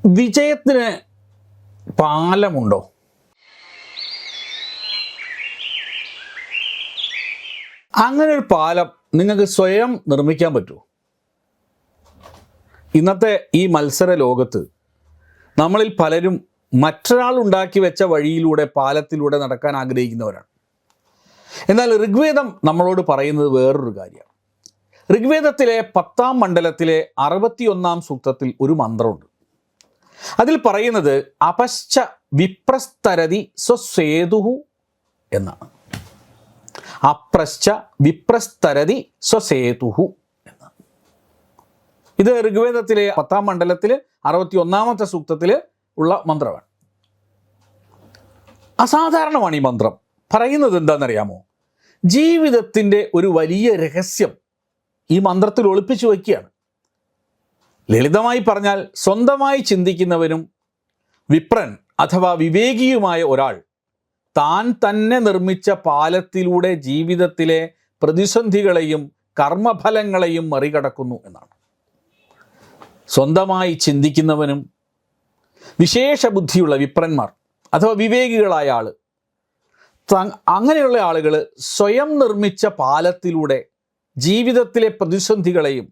വിജയത്തിന് പാലമുണ്ടോ? അങ്ങനെ ഒരു പാലം നിങ്ങൾക്ക് സ്വയം നിർമ്മിക്കാൻ പറ്റുമോ? ഇന്നത്തെ ഈ മത്സര ലോകത്ത് നമ്മളിൽ പലരും മറ്റൊരാൾ ഉണ്ടാക്കി വെച്ച വഴിയിലൂടെ, പാലത്തിലൂടെ നടക്കാൻ ആഗ്രഹിക്കുന്നവരാണ്. എന്നാൽ ഋഗ്വേദം നമ്മളോട് പറയുന്നത് വേറൊരു കാര്യമാണ്. ഋഗ്വേദത്തിലെ 10-ാം മണ്ഡലത്തിലെ 61-ാം സൂക്തത്തിൽ ഒരു മന്ത്രമുണ്ട്. അതിൽ പറയുന്നത് അപശ്ച വിപ്രസ്തരതി സ്വസേതുഹു എന്നാണ്. അപ്രശ്ച വിപ്രസ്തരതി സ്വസേതുഹു എന്നാണ്. ഇത് ഋഗ്വേദത്തിലെ 10-ാം മണ്ഡലത്തിൽ 61-ാമത്തെ സൂക്തത്തിൽ ഉള്ള മന്ത്രമാണ്. അസാധാരണമാണ് ഈ മന്ത്രം. പറയുന്നത് എന്താണെന്നറിയാമോ? ജീവിതത്തിൻ്റെ ഒരു വലിയ രഹസ്യം ഈ മന്ത്രത്തിൽ ഒളിപ്പിച്ചു വയ്ക്കുകയാണ്. ലളിതമായി പറഞ്ഞാൽ, സ്വന്തമായി ചിന്തിക്കുന്നവനും വിപ്രൻ അഥവാ വിവേകിയുമായ ഒരാൾ താൻ തന്നെ നിർമ്മിച്ച പാലത്തിലൂടെ ജീവിതത്തിലെ പ്രതിസന്ധികളെയും കർമ്മഫലങ്ങളെയും മറികടക്കുന്നു എന്നാണ്. സ്വന്തമായി ചിന്തിക്കുന്നവനും വിശേഷ ബുദ്ധിയുള്ള വിപ്രന്മാർ അഥവാ വിവേകികളായ ആൾ, അങ്ങനെയുള്ള ആളുകൾ സ്വയം നിർമ്മിച്ച പാലത്തിലൂടെ ജീവിതത്തിലെ പ്രതിസന്ധികളെയും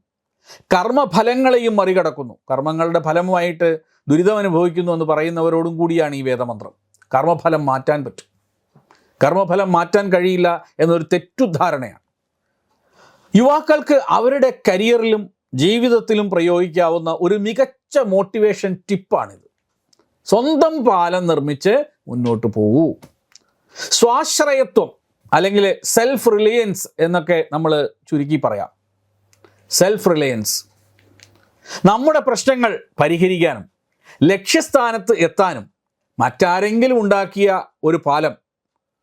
കർമ്മഫലങ്ങളെയും മറികടക്കുന്നു. കർമ്മങ്ങളുടെ ഫലമായിട്ട് ദുരിതം അനുഭവിക്കുന്നു എന്ന് പറയുന്നവരോടും കൂടിയാണ് ഈ വേദമന്ത്രം. കർമ്മഫലം മാറ്റാൻ പറ്റും, കർമ്മഫലം മാറ്റാൻ കഴിയില്ല എന്നൊരു തെറ്റുദ്ധാരണയാണ്. യുവാക്കൾക്ക് അവരുടെ കരിയറിലും ജീവിതത്തിലും പ്രയോഗിക്കാവുന്ന ഒരു മികച്ച മോട്ടിവേഷൻ ടിപ്പാണിത്. സ്വന്തം പാലം നിർമ്മിച്ച് മുന്നോട്ട് പോകൂ. സ്വാശ്രയത്വം അല്ലെങ്കിൽ സെൽഫ് റിലയൻസ് എന്നൊക്കെ നമ്മൾ ചുരുക്കി പറയാം. സെൽഫ് റിലയൻസ് നമ്മുടെ പ്രശ്നങ്ങൾ പരിഹരിക്കാനും ലക്ഷ്യസ്ഥാനത്ത് എത്താനും മറ്റാരെങ്കിലും ഉണ്ടാക്കിയ ഒരു പാലം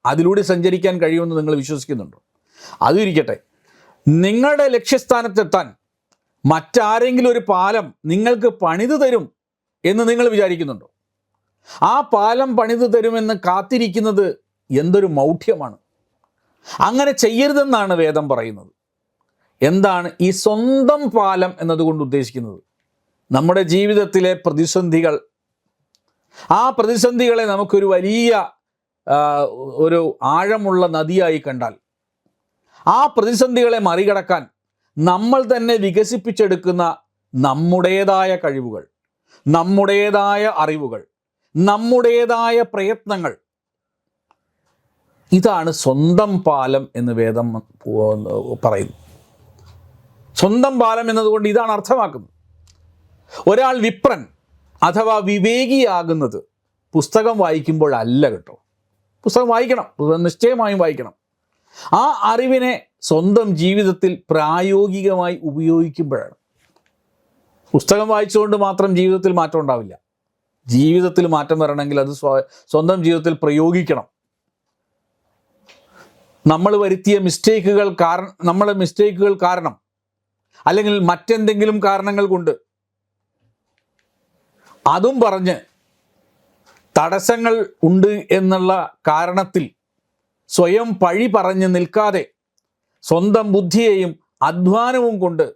അതിലൂടെ സഞ്ചരിക്കാൻ കഴിയുമെന്ന് നിങ്ങൾ വിശ്വസിക്കുന്നുണ്ടോ? അതും ഇരിക്കട്ടെ, നിങ്ങളുടെ ലക്ഷ്യസ്ഥാനത്തെത്താൻ മറ്റാരെങ്കിലും ഒരു പാലം നിങ്ങൾക്ക് പണിതു തരും എന്ന് നിങ്ങൾ വിചാരിക്കുന്നുണ്ടോ? ആ പാലം പണിതു തരുമെന്ന് കാത്തിരിക്കുന്നത് എന്തൊരു മൗഢ്യമാണ്. അങ്ങനെ ചെയ്യരുതെന്നാണ് വേദം പറയുന്നത്. എന്താണ് ഈ സ്വന്തം പാലം എന്നതുകൊണ്ട് ഉദ്ദേശിക്കുന്നത്? നമ്മുടെ ജീവിതത്തിലെ പ്രതിസന്ധികൾ, ആ പ്രതിസന്ധികളെ നമുക്കൊരു വലിയ ഒരു ആഴമുള്ള നദിയായി കണ്ടാൽ ആ പ്രതിസന്ധികളെ മറികടക്കാൻ നമ്മൾ തന്നെ വികസിപ്പിച്ചെടുക്കുന്ന നമ്മുടേതായ കഴിവുകൾ, നമ്മുടേതായ അറിവുകൾ, നമ്മുടേതായ പ്രയത്നങ്ങൾ, ഇതാണ് സ്വന്തം പാലം എന്ന് വേദം പറയുന്നു. സ്വന്തം പാലം എന്നതുകൊണ്ട് ഇതാണ് അർത്ഥമാക്കുന്നത്. ഒരാൾ വിപ്രൻ അഥവാ വിവേകിയാകുന്നത് പുസ്തകം വായിക്കുമ്പോഴല്ല കേട്ടോ. പുസ്തകം വായിക്കണം, നിശ്ചയമായും വായിക്കണം. ആ അറിവിനെ സ്വന്തം ജീവിതത്തിൽ പ്രായോഗികമായി ഉപയോഗിക്കുമ്പോഴാണ്. പുസ്തകം വായിച്ചുകൊണ്ട് മാത്രം ജീവിതത്തിൽ മാറ്റം ഉണ്ടാവില്ല. ജീവിതത്തിൽ മാറ്റം വരണമെങ്കിൽ അത് സ്വന്തം ജീവിതത്തിൽ പ്രയോഗിക്കണം. നമ്മൾ വരുത്തിയ മിസ്റ്റേക്കുകൾ കാരണം അല്ലെങ്കിൽ മറ്റെന്തെങ്കിലും കാരണങ്ങൾ കൊണ്ട് അതും പറഞ്ഞ് തടസ്സങ്ങൾ ഉണ്ട് എന്നുള്ള കാരണത്തിൽ സ്വയം പഴി പറഞ്ഞ് നിൽക്കാതെ സ്വന്തം ബുദ്ധിയെയും അധ്വാനവും കൊണ്ട്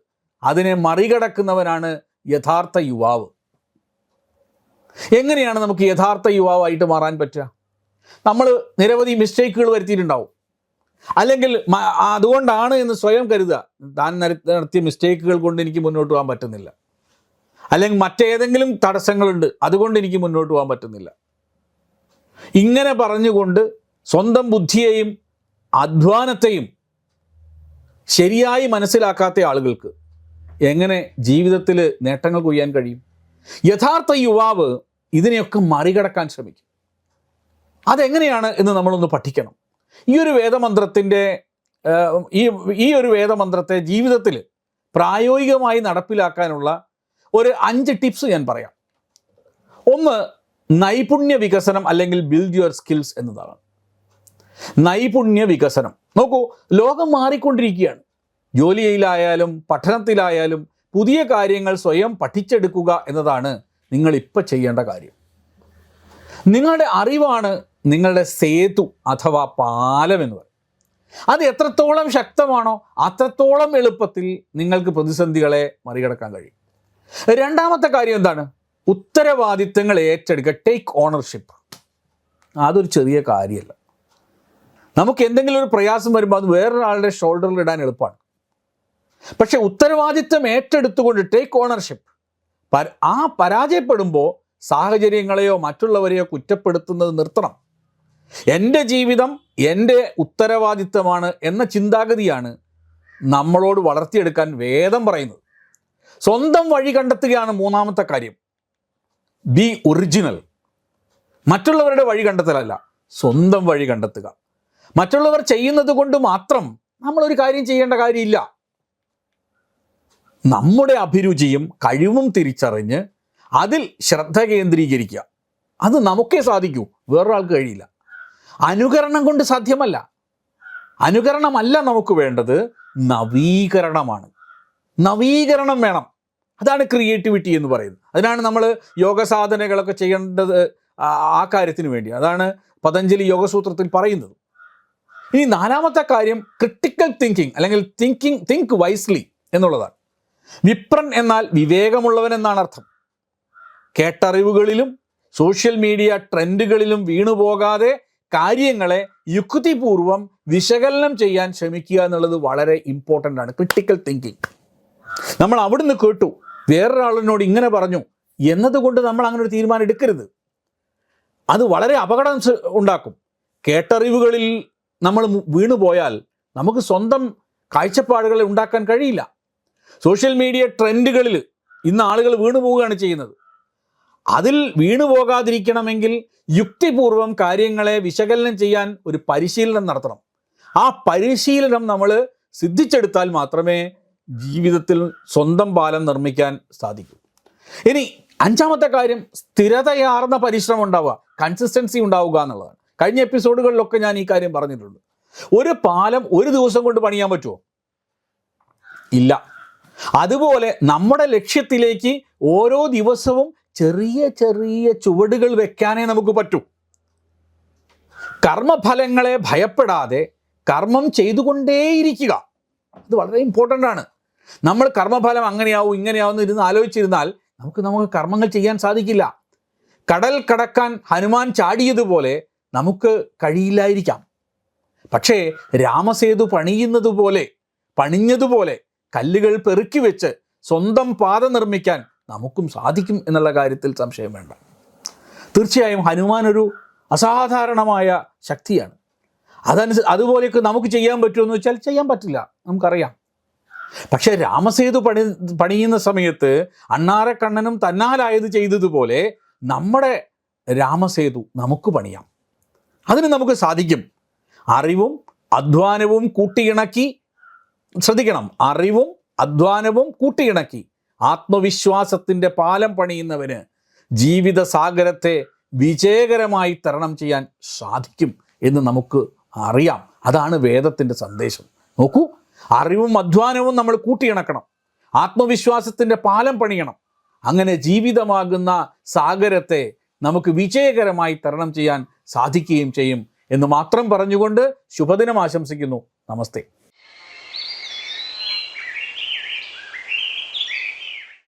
അതിനെ മറികടക്കുന്നവനാണ് യഥാർത്ഥ യുവാവ്. എങ്ങനെയാണ് നമുക്ക് യഥാർത്ഥ യുവാവായിട്ട് മാറാൻ പറ്റുക? നമ്മൾ നിരവധി മിസ്റ്റേക്കുകൾ വരുത്തിയിട്ടുണ്ടാവും, അല്ലെങ്കിൽ അതുകൊണ്ടാണ് എന്ന് സ്വയം കരുതുക. താൻ നടത്തിയ മിസ്റ്റേക്കുകൾ കൊണ്ട് എനിക്ക് മുന്നോട്ട് പോകാൻ പറ്റുന്നില്ല, അല്ലെങ്കിൽ മറ്റേതെങ്കിലും തടസ്സങ്ങളുണ്ട് അതുകൊണ്ട് എനിക്ക് മുന്നോട്ട് പോകാൻ പറ്റുന്നില്ല. ഇങ്ങനെ പറഞ്ഞുകൊണ്ട് സ്വന്തം ബുദ്ധിയെയും അധ്വാനത്തെയും ശരിയായി മനസ്സിലാക്കാത്ത ആളുകൾക്ക് എങ്ങനെ ജീവിതത്തിൽ നേട്ടങ്ങൾ കൊയ്യാൻ കഴിയും? യഥാർത്ഥ യുവാവ് ഇതിനെയൊക്കെ മറികടക്കാൻ ശ്രമിക്കും. അതെങ്ങനെയാണ് എന്ന് നമ്മളൊന്ന് പഠിക്കണം. ഈ ഒരു വേദമന്ത്രത്തെ ജീവിതത്തിൽ പ്രായോഗികമായി നടപ്പിലാക്കാനുള്ള ഒരു 5 ടിപ്സ് ഞാൻ പറയാം. ഒന്ന്, നൈപുണ്യ വികസനം അല്ലെങ്കിൽ ബിൽഡ് യുവർ സ്കിൽസ് എന്നതാണ്. നൈപുണ്യ വികസനം. നോക്കൂ, ലോകം മാറിക്കൊണ്ടിരിക്കുകയാണ്. ജോലിയിലായാലും പഠനത്തിലായാലും പുതിയ കാര്യങ്ങൾ സ്വയം പഠിച്ചെടുക്കുക എന്നതാണ് നിങ്ങളിപ്പോൾ ചെയ്യേണ്ട കാര്യം. നിങ്ങളുടെ അറിവാണ് നിങ്ങളുടെ സേതു അഥവാ പാലം എന്ന് പറയും. അത് എത്രത്തോളം ശക്തമാണോ അത്രത്തോളം എളുപ്പത്തിൽ നിങ്ങൾക്ക് പ്രതിസന്ധികളെ മറികടക്കാൻ കഴിയും. രണ്ടാമത്തെ കാര്യം എന്താണ്? ഉത്തരവാദിത്തങ്ങൾ ഏറ്റെടുക്കുക, ടേക്ക് ഓണർഷിപ്പ്. അതൊരു ചെറിയ കാര്യമല്ല. നമുക്ക് എന്തെങ്കിലും ഒരു പ്രയാസം വരുമ്പോൾ അത് വേറൊരാളുടെ ഷോൾഡറിൽ ഇടാൻ എളുപ്പമാണ്. പക്ഷെ ഉത്തരവാദിത്തം ഏറ്റെടുത്തുകൊണ്ട് ടേക്ക് ഓണർഷിപ്പ്, ആ പരാജയപ്പെടുമ്പോൾ സാഹചര്യങ്ങളെയോ മറ്റുള്ളവരെയോ കുറ്റപ്പെടുത്തുന്നത് നിർത്തണം. എൻ്റെ ജീവിതം എൻ്റെ ഉത്തരവാദിത്തമാണ് എന്ന ചിന്താഗതിയാണ് നമ്മളോട് വളർത്തിയെടുക്കാൻ വേദം പറയുന്നത്. സ്വന്തം വഴി കണ്ടെത്തുകയാണ് മൂന്നാമത്തെ കാര്യം. B original. മറ്റുള്ളവരുടെ വഴി കണ്ടെത്തലല്ല, സ്വന്തം വഴി കണ്ടെത്തുക. മറ്റുള്ളവർ ചെയ്യുന്നത് കൊണ്ട് മാത്രം നമ്മളൊരു കാര്യം ചെയ്യേണ്ട കാര്യമില്ല. നമ്മുടെ അഭിരുചിയും കഴിവും തിരിച്ചറിഞ്ഞ് അതിൽ ശ്രദ്ധ കേന്ദ്രീകരിക്കുക. അത് നമുക്കേ സാധിക്കൂ, വേറൊരാൾക്ക് കഴിയില്ല. അനുകരണം കൊണ്ട് സാധ്യമല്ല. അനുകരണമല്ല നമുക്ക് വേണ്ടത്, നവീകരണമാണ്. നവീകരണം വേണം. അതാണ് ക്രിയേറ്റിവിറ്റി എന്ന് പറയുന്നത്. അതിനാണ് നമ്മൾ യോഗ സാധനകളൊക്കെ ചെയ്യേണ്ടത് ആ കാര്യത്തിന് വേണ്ടി. അതാണ് പതഞ്ജലി യോഗസൂത്രത്തിൽ പറയുന്നത്. ഇനി നാലാമത്തെ കാര്യം ക്രിട്ടിക്കൽ തിങ്കിങ് അല്ലെങ്കിൽ തിങ്ക് വൈസ്ലി എന്നുള്ളതാണ്. വിപ്രൻ എന്നാൽ വിവേകമുള്ളവൻ എന്നാണ് അർത്ഥം. കേട്ടറിവുകളിലും സോഷ്യൽ മീഡിയ ട്രെൻഡുകളിലും വീണുപോകാതെ കാര്യങ്ങളെ യുക്തിപൂർവം വിശകലനം ചെയ്യാൻ ശ്രമിക്കുക എന്നുള്ളത് വളരെ ഇമ്പോർട്ടൻ്റ് ആണ്. Critical thinking. നമ്മൾ അവിടുന്ന് കേട്ടു, വേറൊരാളിനോട് ഇങ്ങനെ പറഞ്ഞു എന്നതുകൊണ്ട് നമ്മൾ അങ്ങനെ ഒരു തീരുമാനം എടുക്കരുത്. അത് വളരെ അപകടം ഉണ്ടാക്കും. കേട്ടറിവുകളിൽ നമ്മൾ വീണുപോയാൽ നമുക്ക് സ്വന്തം കാഴ്ചപ്പാടുകളെ ഉണ്ടാക്കാൻ കഴിയില്ല. സോഷ്യൽ മീഡിയ ട്രെൻഡുകളിൽ ഇന്ന് ആളുകൾ വീണുപോവുകയാണ് ചെയ്യുന്നത്. അതിൽ വീണുപോകാതിരിക്കണമെങ്കിൽ യുക്തിപൂർവം കാര്യങ്ങളെ വിശകലനം ചെയ്യാൻ ഒരു പരിശീലനം നടത്തണം. ആ പരിശീലനം നമ്മൾ സിദ്ധിച്ചെടുത്താൽ മാത്രമേ ജീവിതത്തിൽ സ്വന്തം പാലം നിർമ്മിക്കാൻ സാധിക്കൂ. ഇനി അഞ്ചാമത്തെ കാര്യം സ്ഥിരതയാർന്ന പരിശ്രമം ഉണ്ടാവുക, കൺസിസ്റ്റൻസി ഉണ്ടാവുക എന്നുള്ളതാണ്. കഴിഞ്ഞ എപ്പിസോഡുകളിലൊക്കെ ഞാൻ ഈ കാര്യം പറഞ്ഞിട്ടുണ്ട്. ഒരു പാലം ഒരു ദിവസം കൊണ്ട് പണിയാൻ പറ്റുമോ? ഇല്ല. അതുപോലെ നമ്മുടെ ലക്ഷ്യത്തിലേക്ക് ഓരോ ദിവസവും ചെറിയ ചെറിയ ചുവടുകൾ വെക്കാനേ നമുക്ക് പറ്റൂ. കർമ്മഫലങ്ങളെ ഭയപ്പെടാതെ കർമ്മം ചെയ്തുകൊണ്ടേയിരിക്കുക. ഇത് വളരെ ഇമ്പോർട്ടൻ്റ് ആണ്. നമ്മൾ കർമ്മഫലം അങ്ങനെയാവും ഇങ്ങനെയാവും ഇരുന്ന് ആലോചിച്ചിരുന്നാൽ നമുക്ക് കർമ്മങ്ങൾ ചെയ്യാൻ സാധിക്കില്ല. കടൽ കടക്കാൻ ഹനുമാൻ ചാടിയതുപോലെ നമുക്ക് കഴിയില്ലായിരിക്കാം. പക്ഷേ രാമസേതു പണിഞ്ഞതുപോലെ കല്ലുകൾ പെറുക്കി വെച്ച് സ്വന്തം പാത നിർമ്മിക്കാൻ നമുക്കും സാധിക്കും എന്നുള്ള കാര്യത്തിൽ സംശയം വേണ്ട. തീർച്ചയായും ഹനുമാൻ ഒരു അസാധാരണമായ ശക്തിയാണ്. അതുപോലെയൊക്കെ നമുക്ക് ചെയ്യാൻ പറ്റുമെന്ന് വെച്ചാൽ ചെയ്യാൻ പറ്റില്ല, നമുക്കറിയാം. പക്ഷേ രാമസേതു പണിയുന്ന സമയത്ത് അണ്ണാറക്കണ്ണനും തന്നാലായത് ചെയ്തതുപോലെ നമ്മുടെ രാമസേതു നമുക്ക് പണിയാം. അതിന് നമുക്ക് സാധിക്കും. അറിവും അധ്വാനവും കൂട്ടിയിണക്കി, ശ്രദ്ധിക്കണം, അറിവും അധ്വാനവും കൂട്ടിയിണക്കി ആത്മവിശ്വാസത്തിൻ്റെ പാലം പണിയുന്നവന് ജീവിത സാഗരത്തെ വിജയകരമായി തരണം ചെയ്യാൻ സാധിക്കും എന്ന് നമുക്ക് അറിയാം. അതാണ് വേദത്തിൻ്റെ സന്ദേശം. നോക്കൂ, അറിവും അധ്വാനവും നമ്മൾ കൂട്ടിയിണക്കണം, ആത്മവിശ്വാസത്തിൻ്റെ പാലം പണിയണം. അങ്ങനെ ജീവിതമാകുന്ന സാഗരത്തെ നമുക്ക് വിജയകരമായി തരണം ചെയ്യാൻ സാധിക്കുകയും ചെയ്യും എന്ന് മാത്രം പറഞ്ഞുകൊണ്ട് ശുഭദിനം ആശംസിക്കുന്നു. നമസ്തേ.